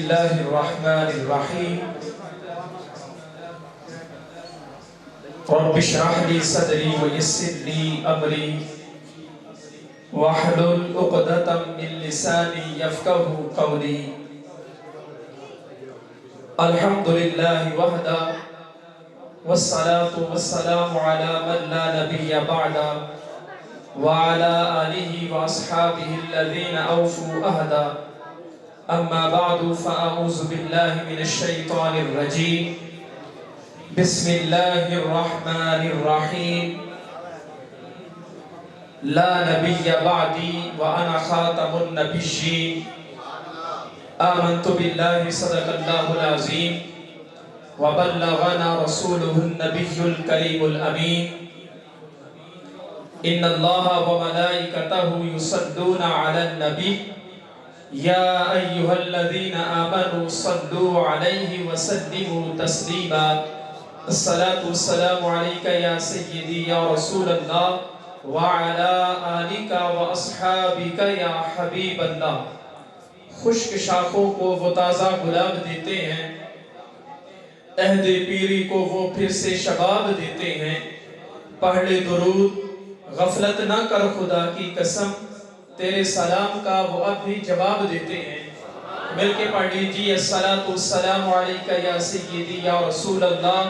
الله الرحمن الرحيم رب اشرح لي صدري ويسر لي أمري واحلل عقدة من لساني يفقهوا قولي الحمد لله وحده والصلاة والسلام على من لا نبي بعده وعلى آله وأصحابه الذين أوفوا أهدا أما بعد فأعوذ بالله من الشيطان الرجيم بسم الله الرحمن الرحيم لا نبي بعدي وأنا خاتم النبيين آمنت بالله صدق الله العظيم وبلغنا رسوله النبي الكريم الأمين إن الله وملائكته يصلون على النبي يا أيها الذين آمنوا صلوا عليه وسلموا تسليما الصلاة والسلام عليك يا سيدي يا رسول الله وعلى آلك وأصحابك يا حبيب الله خشک شاخوں کو وہ تازہ گلاب دیتے ہیں، عہد پیری کو وہ پھر سے شباب دیتے ہیں۔ پڑھ لے درود، غفلت نہ کر خدا کی قسم، تیرے سلام کا وہ اب بھی جواب دیتے ہیں۔ مل کے پڑھ لیجیے الصلاۃ والسلام علیک یا سیدی یا رسول اللہ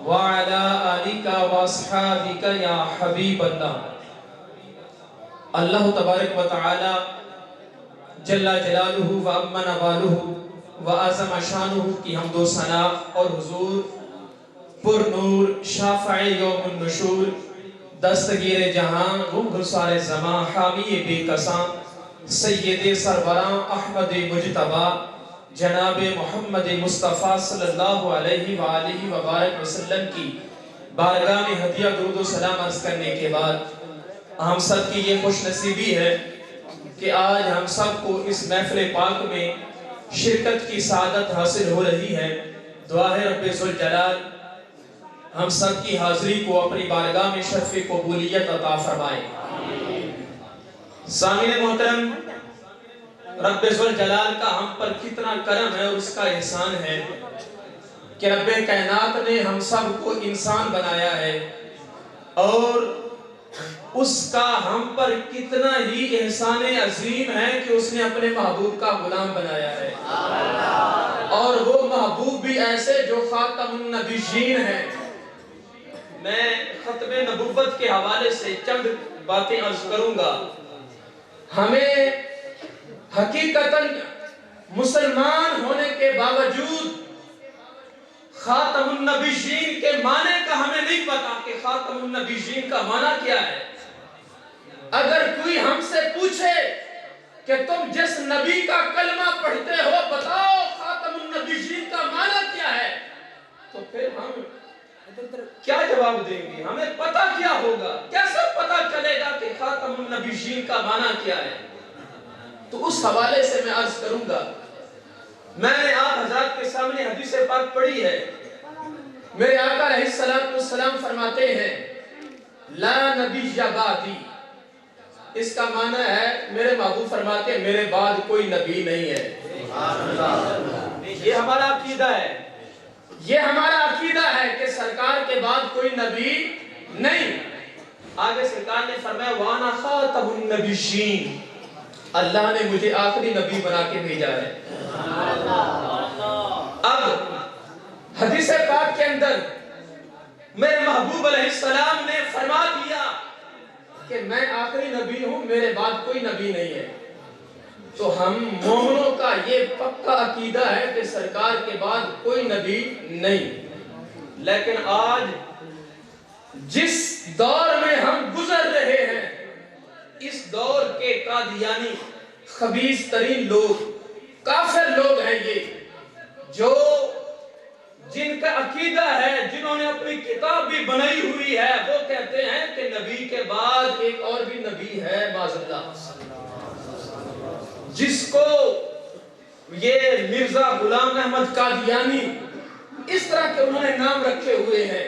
وعلی آلک واصحابک یا حبیب اللہ۔ اللہ تبارک و تعالی جل جلالہ و امن والہ و اعظم شانہ کی حمد و ثنا اور حضور پر نور شافع یوم النشور دستگیر جہاں گھسار زمان حامی بے کساں سید سربراں احمد مجتبی جناب محمد مصطفیٰ صلی اللہ علیہ وآلہ وبارک وسلم کی بارگاہ میں ہدیہ درود و سلام عرض کرنے کے بعد ہم سب کی یہ خوش نصیبی ہے کہ آج ہم سب کو اس محفل پاک میں شرکت کی سعادت حاصل ہو رہی ہے۔ دعا ہے رب ذوالجلال ہم سب کی حاضری کو اپنی بارگاہ میں شرف قبولیت عطا فرمائے۔ سامعین محترم، رب ذوالجلال کا ہم پر کتنا کرم ہے اور اس کا احسان ہے کہ رب کائنات نے ہم سب کو انسان بنایا ہے، اور اس کا ہم پر کتنا ہی احسان عظیم ہے کہ اس نے اپنے محبوب کا غلام بنایا ہے، اور وہ محبوب بھی ایسے جو خاتم النبیین ہے۔ میں ختم نبوت کے حوالے سے چند باتیں عرض کروں گا۔ ہمیں حقیقتاً مسلمان ہونے کے باوجود خاتم النبیین کے معنی کا ہمیں نہیں پتا کہ خاتم النبیین کا معنی کیا ہے۔ اگر کوئی ہم سے پوچھے کہ تم جس نبی کا کلمہ پڑھتے ہو بتاؤ خاتم النبیین کا معنی کیا ہے، تو پھر ہم کیا جواب دیں گے؟ ہمیں پتہ کیا ہوگا؟ کیسے پتہ چلے گا کہ خاتم النبیین کا معنی کیا ہے؟ تو اس حوالے سے میں عرض کروں گا۔ میں نے آپ حضرات کے سامنے حدیث پاک پڑھی ہے۔ میرے آقا علیہ السلام فرماتے ہیں لا نبی بعدی، اس کا معنی ہے میرے محبوب فرماتے ہیں میرے بعد کوئی نبی نہیں ہے۔ یہ ہمارا عقیدہ ہے، یہ ہمارا عقیدہ ہے کہ سرکار کے بعد کوئی نبی نہیں۔ آگے سرکار نے فرمایا وانا خاتم النبیین، اللہ نے مجھے آخری نبی بنا کے بھیجا ہے۔ اب حدیث پاک کے اندر میرے محبوب علیہ السلام نے فرما دیا کہ میں آخری نبی ہوں، میرے بعد کوئی نبی نہیں ہے، تو ہم مومنوں کا یہ پکا عقیدہ ہے کہ سرکار کے بعد کوئی نبی نہیں۔ لیکن آج جس دور میں ہم گزر رہے ہیں، اس دور کے قادیانی خبیث ترین لوگ، کافر لوگ ہیں یہ، جو جن کا عقیدہ ہے، جنہوں نے اپنی کتاب بھی بنائی ہوئی ہے، وہ کہتے ہیں کہ نبی کے بعد ایک اور بھی نبی ہے معاذ اللہ، جس کو یہ مرزا غلام احمد قادیانی اس طرح کے انہوں نے نام رکھے ہوئے ہیں۔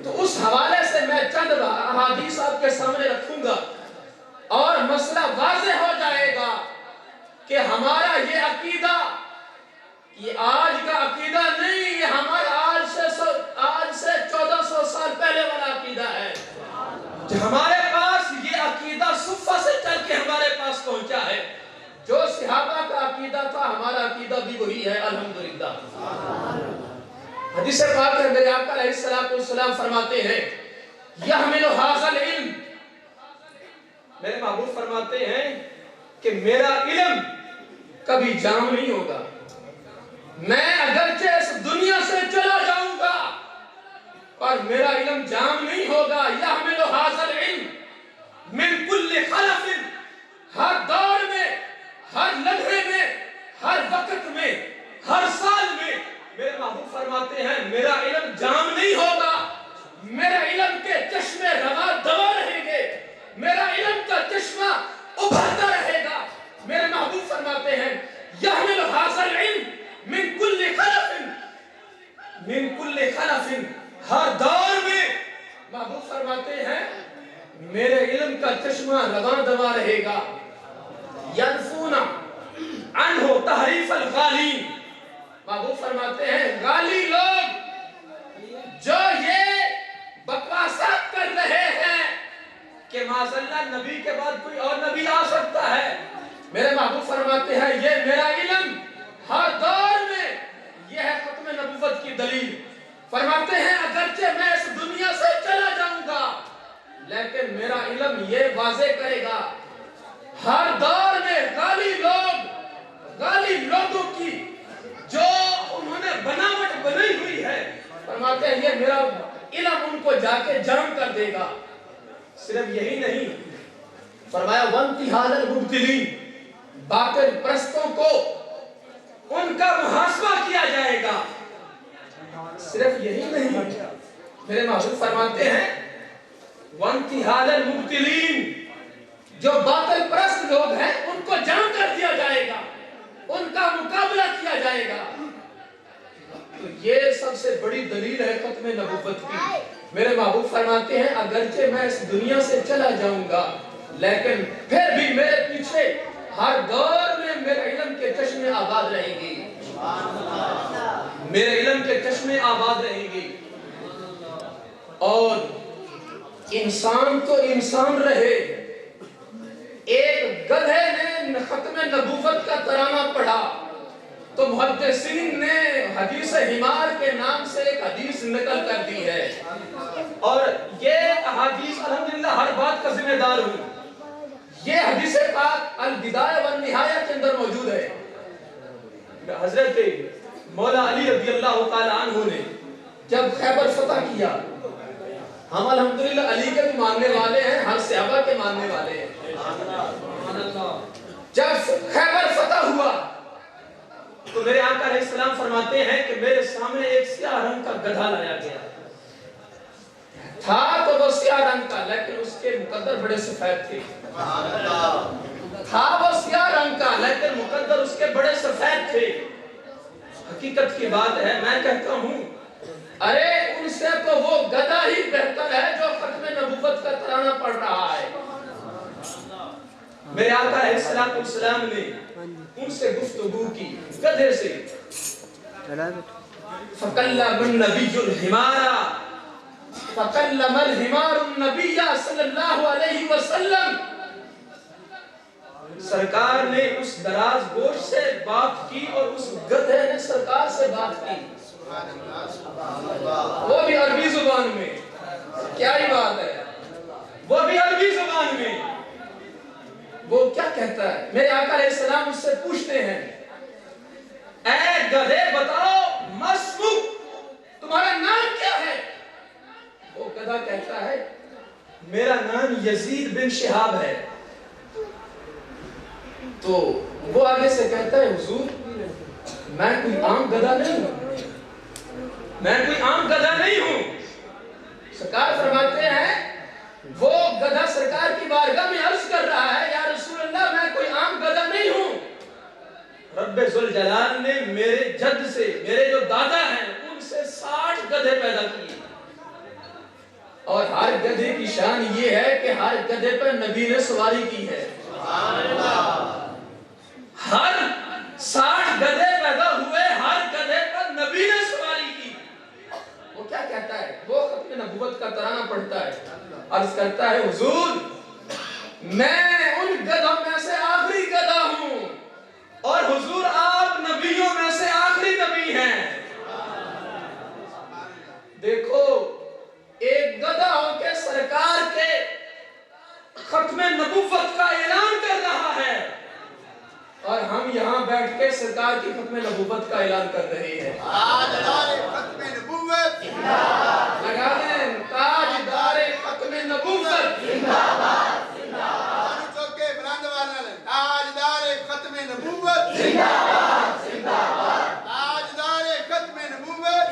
تو اس حوالے سے میں چند احادیث آپ کے سامنے رکھوں گا اور مسئلہ واضح ہو جائے گا کہ ہمارا یہ عقیدہ یہ آج کا عقیدہ نہیں، یہ ہمارا آج سے 1400 سال پہلے والا عقیدہ ہے۔ ہمارے پاس یہ عقیدہ صفہ سے چل کے ہمارے پاس پہنچا ہے۔ جو صحابہ کا عقیدہ تھا ہمارا عقیدہ بھی وہی ہے، الحمدللہ۔ حدیث پاک ہے، میرے آقا علیہ السلام فرماتے ہیں یحمل ھذا العلم، میرے محبوب فرماتے ہیں کہ میرا علم کبھی جام نہیں ہوگا، میں اگرچہ اس دنیا سے چلا جاؤں گا پر میرا علم جام نہیں ہوگا۔ یحمل ھذا العلم من کل خلف، ہر دور میں، ہر لمحے میں، ہر وقت میں، ہر سال میں میرے محبوب فرماتے ہیں میرا علم جام نہیں ہوگا، میرے علم کے چشمے رواں دوا رہیں گے، میرا علم کا چشمہ ابھرتا رہے گا۔ میرے محبوب فرماتے ہیں یحمل ھذا العلم من کل خلف، من کل خلف، ہر دور میں محبوب فرماتے ہیں میرے علم کا چشمہ رواں دوا رہے گا۔ ینفون عنہ تحریف الغالین، محبوب فرماتے ہیں غالی لوگ جو یہ بکواسات کر رہے ہیں کہ معاذاللہ نبی کے بعد کوئی اور نبی آ سکتا ہے، میرے محبوب فرماتے ہیں یہ میرا علم ہر دور میں یہ ہے ختم نبوت کی دلیل۔ فرماتے ہیں اگرچہ میں اس دنیا سے چلا جاؤں گا لیکن میرا علم یہ واضح کرے گا، ہر دور میں غالی لوگوں کی جو انہوں نے بناوٹ بنائی ہوئی ہے، فرماتے ہیں یہ میرا علم ان کو جا کے جام کر دے گا۔ صرف یہی نہیں، فرمایا وانتحال المبتلین، باطل پرستوں کو ان کا محاسبہ کیا جائے گا۔ صرف یہی نہیں، میرے محبوب فرماتے ہیں وانتحال المبتلین، جو باطل پرست لوگ ہیں ان کو جام کر دیا جائے گا، ان کا مقابلہ کیا جائے گا۔ تو یہ سب سے بڑی دلیل ہے ختم نبوت کی۔ میرے محبوب فرماتے ہیں اگرچہ میں اس دنیا سے چلا جاؤں گا لیکن پھر بھی میرے پیچھے ہر دور میں میرے علم کے چشمے آباد رہیں گے، میرے علم کے چشمے آباد رہیں گے، اور انسان تو انسان رہے۔ ایک گدھے نے ختم نبوت کا ترانہ پڑھا تو محدثین نے حدیث حمار کے نام سے ایک حدیث نقل کر دی ہے، اور یہ احادیث الحمدللہ ہر بات کا ذمہ دار ہوں۔ یہ حدیث پاک البدایہ والنہایہ کے اندر موجود ہے۔ حضرت مولا علی رضی اللہ تعالیٰ عنہ نے جب خیبر فتح کیا، ہم الحمدللہ علی کے بھی ماننے والے ہیں، ہر صحابہ کے ماننے والے ہیں۔ جب خیبر فتح ہوا تو میرے آقا علیہ السلام فرماتے ہیں کہ میرے سامنے ایک سیاہ رنگ کا گدھا لایا گیا تھا، تو وہ سیاہ رنگ کا لیکن اس کے مقدر بڑے سفید تھے، تھا وہ سیاہ رنگ کا لیکن مقدر اس کے بڑے سفید تھے۔ حقیقت کی بات ہے، میں کہتا ہوں ارے ان سے تو وہ گدھا ہی بہتر ہے جو ختم نبوت کا ترانہ پڑھ رہا ہے۔ میرے آقا علیہ السلام نے ان سے گفتگو کی گدھے سے، فَقَلَّمَ النَّبِيُّ الْحِمَارَ، فَقَلَّمَ الْحِمَارُ النَّبِيَّ صلی اللہ علیہ وسلم، سرکار نے اس دراز گوش سے بات کی اور اس گدھے نے سرکار سے بات کی، وہ بھی عربی زبان میں۔ کیا ہی بات ہے، وہ بھی عربی زبان میں۔ وہ کیا کہتا ہے؟ میرے آقا علیہ السلام اس سے پوچھتے ہیں اے گدھے بتاؤ مسمک، تمہارا نام کیا ہے؟ وہ گدھا کہتا ہے میرا نام یزید بن شہاب ہے۔ تو وہ آگے سے کہتا ہے حضور میں کوئی عام گدھا نہیں ہوں، میں کوئی عام گدھا نہیں ہوں۔ سرکار فرماتے ہیں وہ گدھا سرکار کی بارگاہ میں عرض کر رہا ہے یا رسول اللہ میں کوئی عام گدھا نہیں ہوں، رب ذوالجلال نے میرے جد سے، میرے جو دادا ہیں ان سے 60 گدھے پیدا کیے، اور ہر گدھے کی شان یہ ہے کہ ہر گدھے پر نبی نے سواری کی ہے۔ ہر 60 گدھے پیدا ہوئے، ہر کرتا ہے حضور میں ان گدھوں میں سے آخری گدھا ہوں اور حضور آپ نبیوں میں سے آخری نبی ہیں. دیکھو ایک گدھا ہو کے سرکار کے ختم نبوت کا اعلان کر رہا ہے اور ہم یہاں بیٹھ کے سرکار کی ختم نبوت کا اعلان کر رہے ہیں. تاجدار ختم نبوت لگا دیں تاجدار ختم نبوت چوکے بلند والا تاجدار ختم نبوت تاجدار ختم نبوت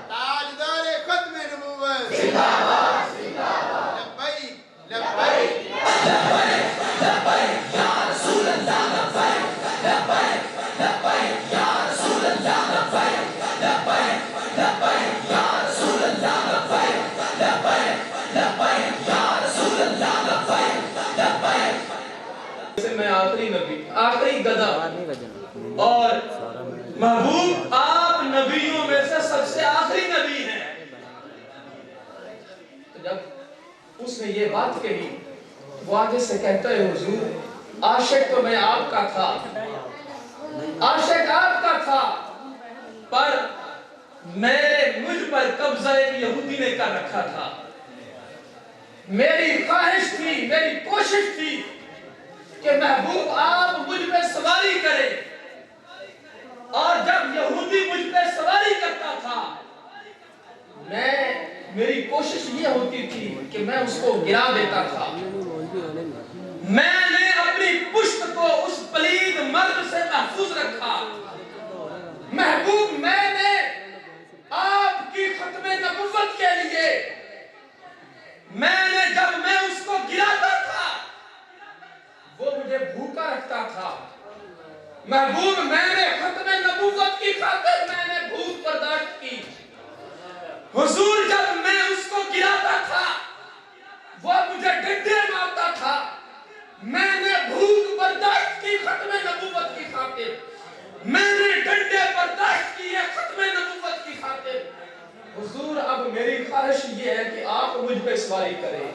تاجدار ختم نبوت لبیک لبیک یا رسول اللہ لبیک لبیک لبیک یا رسول اللہ لبیک لبیک لبیک یا رسول اللہ لبیک لبیک لبیک یا رسول اللہ لبیک لبیک. میں آخری نبی آخری گدھا اور محبوب آپ نبیوں میں سے سب سے آخری نبی ہیں. تو جب اس نے یہ بات کہی وہ آگے سے کہتا ہے حضور عاشق تو میں آپ کا تھا عاشق آپ کا تھا پر مجھ پر قبضہ ایک یہودی نے کر رکھا تھا. میری خواہش تھی میری کوشش تھی کہ محبوب آپ مجھ پہ سواری کریں اور جب یہودی مجھ پہ سواری کرتا تھا میری کوشش یہ ہوتی تھی کہ میں اس کو گرا دیتا تھا. میں نے اپنی پشت کو اس پلید مرد سے محفوظ رکھا. محبوب میں نے آپ کی ختم نبوت کے لیے جب میں اس کو گراتا تھا وہ مجھے بھوکا رکھتا تھا. محبوب میں نے ختم نبوت کی خاطر میں نے بھوک برداشت کی. حضور جب میں اس کو گراتا تھا وہ مجھے ڈنڈے مارتا تھا. میں نے بھوک برداشت کی ختم نبوت کی خاطر. میں نے ڈنڈے برداشت کیے ختم نبوت کی خاطر. حضور اب میری خواہش یہ ہے کہ آپ مجھ پہ سواری کریں.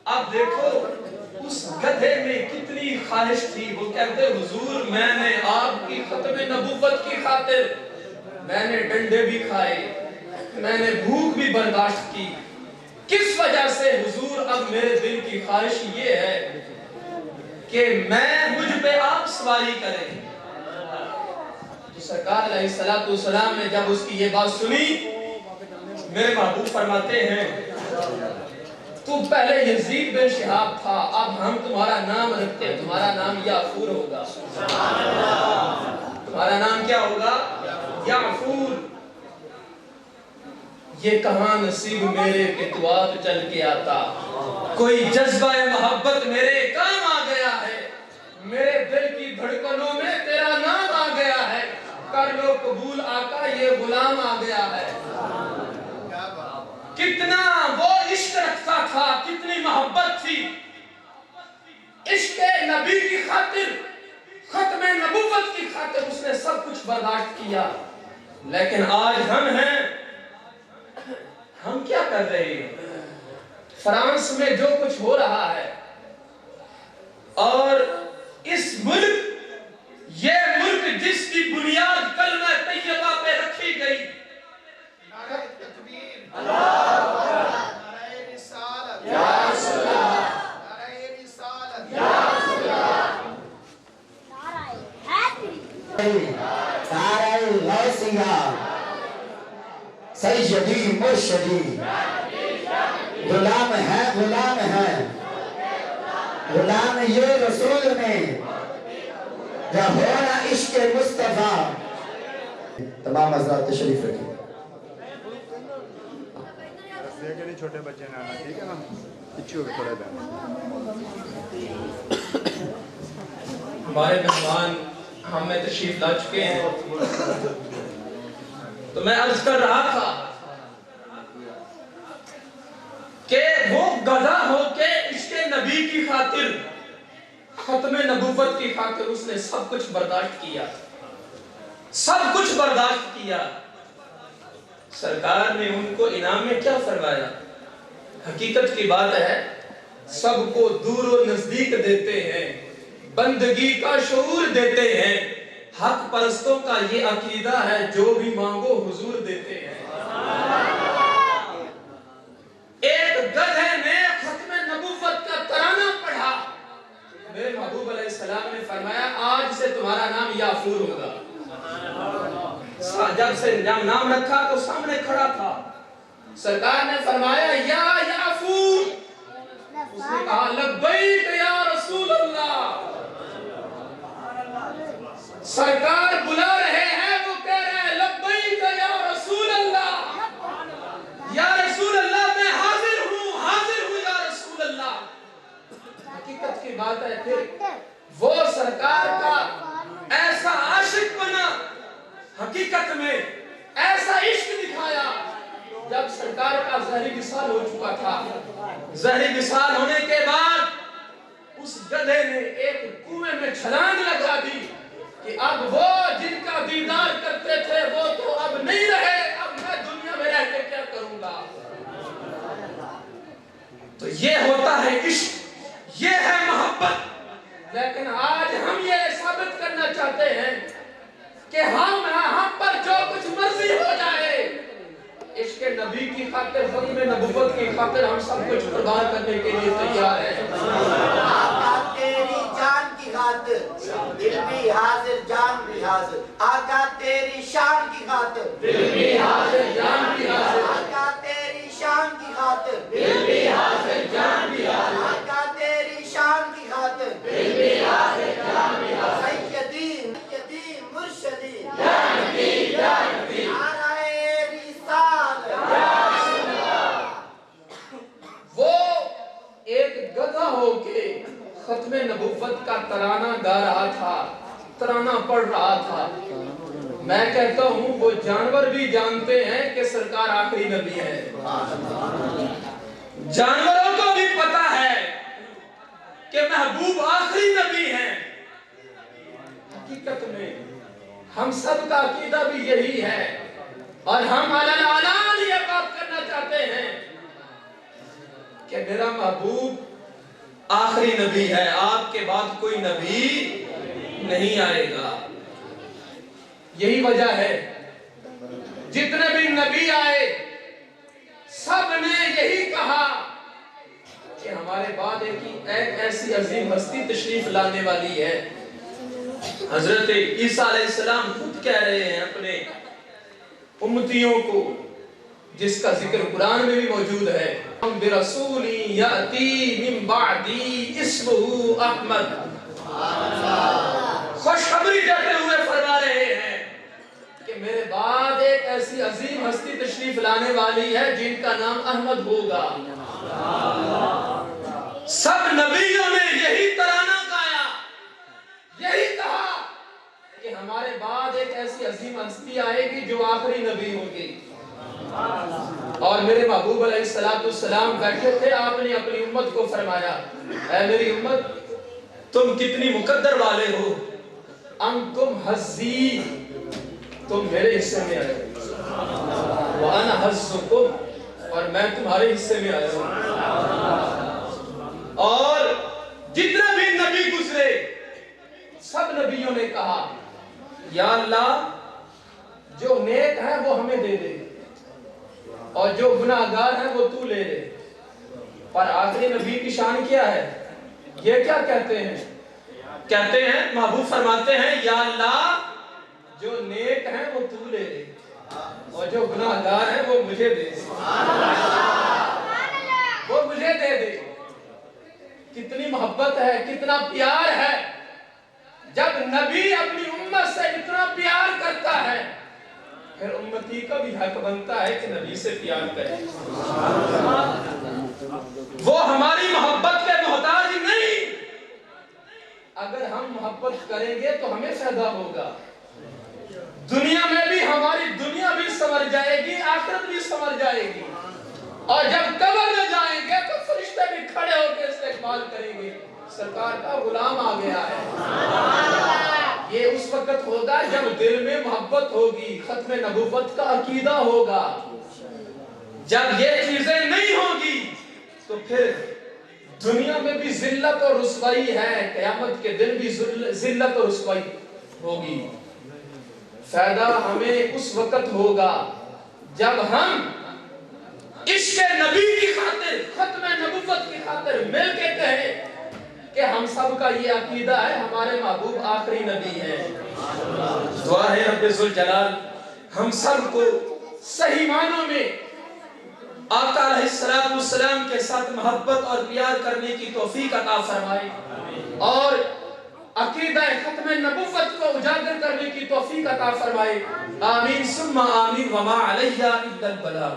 اب دیکھو اس گدھے میں کتنی خواہش تھی. وہ کہتے حضور میں نے آپ کی ختم نبوت کی خاطر میں نے ڈنڈے بھی کھائے میں نے بھوک بھی برداشت کی. کس وجہ سے حضور اب میرے دل کی خواہش یہ ہے کہ مجھ پہ آپ سواری کریں. تو سرکار علیہ السلام نے جب اس کی یہ بات سنی میرے محبوب فرماتے ہیں تو پہلے یزید بن شہاب تھا اب ہم تمہارا نام رکھتے ہیں تمہارا نام یعفور ہوگا. تمہارا نام کیا ہوگا؟ یعفور. یہ کہاں نصیب میرے کہ تو آپ چل کے آتا. کوئی جذبہ محبت میرے کام آ گیا ہے. میرے دل کی دھڑکنوں میں تیرا نام آ گیا ہے. کر لو قبول آقا یہ غلام آ گیا ہے. کتنا وہ عشق رکھتا تھا کتنی محبت تھی. عشق نبی کی خاطر ختم نبوت کی خاطر اس نے سب کچھ برداشت کیا. لیکن آج ہم ہیں ہم کیا کر رہے ہیں؟ فرانس میں جو کچھ ہو رہا ہے اور اس ملک یہ ملک جس کی بنیاد کلمہ طیبہ پہ رکھی گئی نعرہ تکبیر نعرہ رسالت یا رسول اللہ نعرہ رسالت یا رسول اللہ نعرہ غوثیہ سیدی مرشدی غلام ہے غلام یہ رسول میں جب ہونا عشق مصطفیٰ. تمام حضرات تشریف رکھیں. چھوٹے بچے نے آنا ٹھیک ہے نا پچھو کے تھوڑے دیں. ہمارے مہمان ہم میں تشریف لا چکے ہیں تو میں عرض کر رہا تھا کہ وہ گدھا ہو کے عشق نبی کی خاطر، ختم نبوت کی خاطر اس نے سب کچھ برداشت کیا، سب کچھ برداشت کیا۔ سرکار نے ان کو انعام میں کیا فرمایا؟ حقیقت کی بات ہے، سب کو دور و نزدیک دیتے ہیں، بندگی کا شعور دیتے ہیں۔ حق پرستوں کا یہ عقیدہ ہے، جو بھی مانگو حضور دیتے ہیں۔ ایک گدھے نے ختم نبوت کا ترانہ پڑھا، میرے محبوب علیہ السلام نے فرمایا آج سے تمہارا نام یافور ہوگا۔ جب سے نام رکھا تو سامنے کھڑا تھا، سرکار نے فرمایا یا یافور، اس نے کہا لبیک یا رسول اللہ۔ سرکار بلا رہے ہیں، وہ کہہ رہے ہیں لبیک یا رسول اللہ، یا رسول اللہ میں حاضر ہوں یا رسول اللہ۔ حقیقت کی بات ہے، پھر وہ سرکار کا ایسا عاشق بنا، حقیقت میں ایسا عشق دکھایا۔ جب سرکار کا زہری وصال ہو چکا تھا، زہری وصال ہونے کے بعد اس گدھے نے ایک کنویں میں چھلانگ لگا دی کہ اب وہ جن کا دیدار کرتے تھے وہ تو اب نہیں رہے، اب میں دنیا میں رہ کے کیا کروں گا۔ تو یہ ہوتا ہے عشق، یہ ہے محبت۔ لیکن آج ہم یہ ثابت کرنا چاہتے ہیں کہ ہم پر جو کچھ مرضی ہو جائے، عشق نبی کی خاطر، ختم نبوت کی خاطر ہم سب کچھ قربان کرنے کے لیے تیار ہیں۔ آقا تیری جان کی خاطر دل بھی حاضر جان بھی حاضر، آقا تیری شان کی خاطر دل بھی حاضر جان بھی حاضر، آقا تیری شان کی خاطر دل بھی حاضر جان بھی حاضر، آقا تیری شان کی خاطر دل بھی حاضر جان بھی حاضر۔ سیدی مرشدی یا نبی یا نبی، نعرہ رسالت۔ وہ ایک گدھا ہو کے ختم نبوت کا ترانہ گا رہا تھا، ترانہ پڑھ رہا تھا۔ میں کہتا ہوں وہ جانور بھی جانتے ہیں کہ سرکار آخری نبی ہے، جانوروں کو بھی پتا ہے کہ محبوب آخری نبی ہیں۔ حقیقت میں ہم سب کا عقیدہ بھی یہی ہے، اور ہم علن یہ بات کرنا چاہتے ہیں کہ میرا محبوب آخری نبی ہے، آپ کے بعد کوئی نبی نہیں آئے گا۔ یہی وجہ ہے جتنے بھی نبی آئے سب نے یہی کہا کہ ہمارے بعد ایک ایسی عظیم ہستی تشریف لانے والی ہے۔ حضرت عیسیٰ علیہ السلام خود کہہ رہے ہیں اپنے امتیوں کو، جس کا ذکر قرآن میں بھی موجود ہے، بِرَسُولٍ يَأْتِي مِن بَعْدِي اسْمُهُ احمد۔ خوشخبری دیتے ہوئے فرما رہے ہیں کہ میرے بعد ایک ایسی عظیم ہستی تشریف لانے والی ہے جن کا نام احمد ہوگا۔ سب نبیوں نے یہی ترانہ گایا، یہی کہا کہ ہمارے بعد ایک ایسی عظیم ہستی آئے گی جو آخری نبی ہوگی۔ اور میرے محبوب علیہ السلام بیٹھے تھے، آپ نے اپنی امت کو فرمایا، اے میری امت تم کتنی مقدر والے ہو، انتم حظی، تم میرے حصے میں آئے ہو، وانا حظکم، اور میں تمہارے حصے میں آیا ہوں۔ اور جتنے بھی نبی گزرے سب نبیوں نے کہا یا اللہ جو نیک ہے وہ ہمیں دے دے، اور جو گناہگار ہیں وہ تو لے لے۔ پر آخری نبی کی شان کیا ہے؟ یہ کیا کہتے ہیں؟ کہتے ہیں، محبوب فرماتے ہیں یا اللہ جو نیک ہیں وہ تو لے لے، اور جو گناہگار ہیں وہ مجھے دے دے، وہ مجھے دے دے۔ کتنی محبت ہے، کتنا پیار ہے۔ جب نبی اپنی امت سے اتنا پیار کرتا ہے، پھر امتی کا بھی حق بنتا ہے کہ نبی سے پیار کرے۔ وہ ہماری محبت کے محتاج نہیں، اگر ہم محبت کریں گے تو ہمیں فائدہ ہوگا۔ دنیا میں بھی ہماری دنیا بھی سنور جائے گی، آخرت بھی سنور جائے گی، اور جب قبر میں جائیں گے تو فرشتے بھی کھڑے ہو کے استقبال کریں گے، سرکار کا غلام آ گیا ہے۔ یہ اس وقت ہوگا جب دل میں محبت ہوگی، ختم نبوت کا عقیدہ ہوگا۔ جب یہ چیزیں نہیں ہوگی تو پھر دنیا میں بھی ذلت اور رسوائی ہے، قیامت کے دن بھی ذلت اور رسوائی ہوگی۔ فائدہ ہمیں اس وقت ہوگا جب ہم عشق نبی کی خاطر، ختم نبوت کی خاطر مل کے کہیں کہ ہم سب کا یہ عقیدہ ہے ہمارے محبوب آخری نبی ہے۔ دعا ہے رب ذوالجلال ہم سب کو صحیح معنوں میں آقا علیہ السلام کے ساتھ محبت اور پیار کرنے کی توفیق عطا فرمائے اور عقیدہ ختم نبوت کو اجاگر کرنے کی توفیق عطا فرمائے۔ آمین ثم آمین وما علیہ الا البلاغ۔